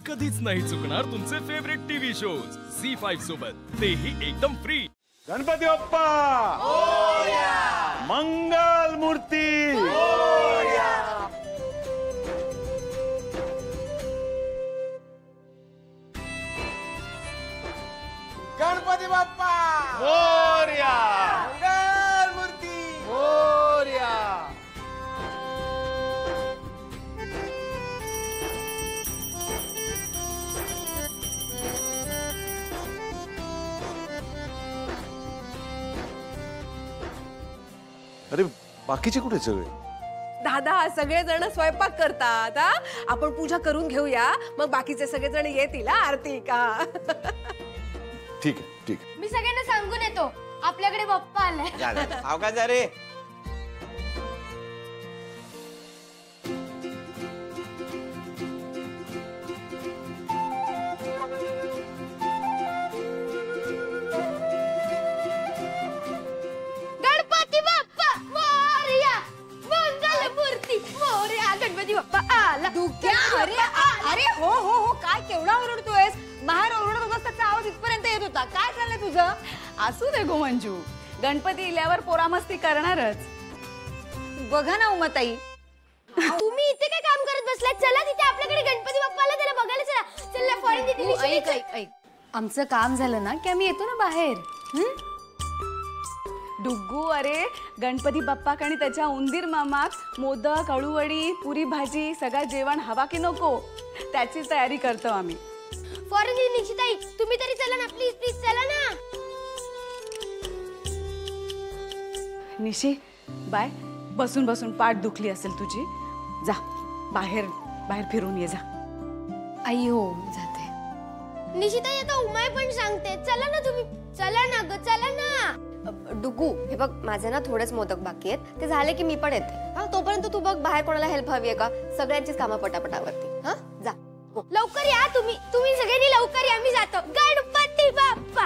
कधीच नाही चुकणार तुमचे फेवरेट टीव्ही शोज झी5 सोबत, तेही एकदम फ्री। गणपती बाप्पा मोरया, मंगल मूर्ती मोरया। गणपती बाप्पा मोरया, मंगल मूर्ती मोरया। अरे बाकीचे कुठे सगळे? दादा सगळे जण स्वयंपाक करतात। आपण पूजा करून घेऊया, मग बाकीचे सगळे जण येतील आरती का। ठीक आहे ठीक आहे। मी सगळ्यांना सांगून येतो आपल्याकडे बाप्पा आलाय। सावकाश जा रे। गणपती बाप्पा मोरया, मंगल मूर्ती मोरया। गणपती बाप्पा आला। अरे अरे हो हो हो, काय केवढा ओरडतोयस? बाहेर ओरडत होतास त्याचा आवाज इथपर्यंत येत होता। काय चाललंय तुझं? असू दे गो मंजू, गणपती इल्यावर पोरामस्ती करणारच। बघा ना उमाताई, तुम्ही इथे काय काम करत बसलात? चला तिथे आपल्याकडे गणपती बाप्पा आला, त्याला बघायला चला। चला फॉरेन तिथे ऐक ऐक ऐक, आमचं काम झालं ना की आम्ही येतो ना बाहेर। डुग्गू, अरे गणपती बाप्पाक आणि त्याच्या उंदीर मामाक मोदक, अळूवडी, पुरी भाजी सगळं जेवण हवा की नको त्याची तयारी करतो आम्ही। फॉरेन निश्चिताई तुम्ही तरी चला ना, प्लीज प्लीज चला ना। निशी बाय, बसून बसून पाठ दुखली असेल तुझी, जा बाहेर बाहेर फिरून ये जा। आई हो जाते। निशिताई आता उमाय पण सांगते, चला ना तुम्ही, चला ना ग, चला ना। डुगू, हे बघ माझे ना थोडेच मोदक बाकी आहेत, ते झाले की मी पण येते। हा तोपर्यंत तू बघ बाहेर कोणाला हेल्प हवी आहे का? सगळ्यांचीच कामं पटापटावरती। हा जा लवकर या तुम्ही, तुम्ही सगळ्यांनी लवकर या, मी जातो। गणपती बाप्पा।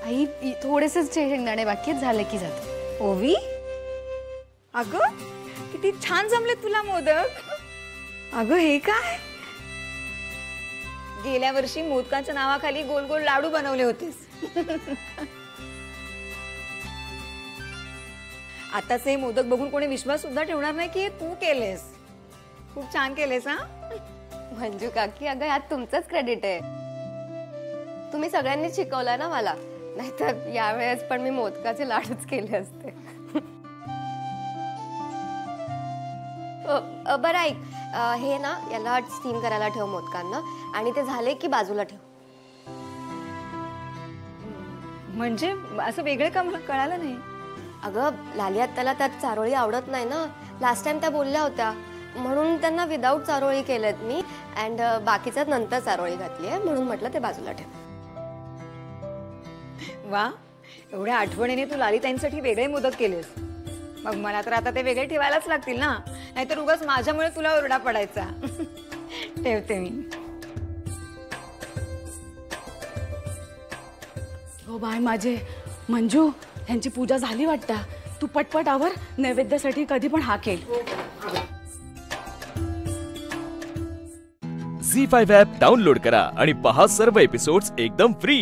आई थोडेसे शेंगदाणे बाकी झाले की जातो। ओवी अगं किती छान जमले तुला मोदक। अगं हे काय? गेल्या वर्षी मोदकाच्या नावाखाली गोल गोल लाडू बनवले होतेस। आताच हे मोदक बघून कोणी विश्वास सुद्धा ठेवणार नाही की हे तू केलेस। खूप छान केलेस हा मंजू काकी। अगं यात तुमचंच क्रेडिट आहे, तुम्ही सगळ्यांनी शिकवलं ना मला, नाहीतर यावेळेस पण मी मोदकाचे लाडूच केले असते। बरं ऐक, हे ना याला स्टीम करायला ठेव मोदकांना, आणि ते झाले की बाजूला ठेव। म्हणजे असं वेगळे काम कळालं नाही। अगं लालियात त्याला त्यात चारोळी आवडत नाही ना, लास्ट टाइम त्या बोलल्या होत्या, म्हणून त्यांना विदाऊट चारोळी केलेत मी, अँड बाकीच्यात नंतर चारोळी घातली आहे, म्हणून म्हटलं ते बाजूला ठेव। वा, एवढ्या आठवणीने तू लालिताईंसाठी वेगळे मोदक केलेस। मग मला तर आता ते वेगळे ठेवायलाच लागतील ना, नाहीतर उगाच माझ्यामुळे तुला ओरडा पडायचा। ठेवते मी। हो बाय माझे मंजू, यांची पूजा झाली वाटतं, तू पटपट आवर, नैवेद्यासाठी कधी पण हाकेल। झी5 ॲप डाउनलोड करा आणि पहा सर्व एपिसोड्स एकदम फ्री।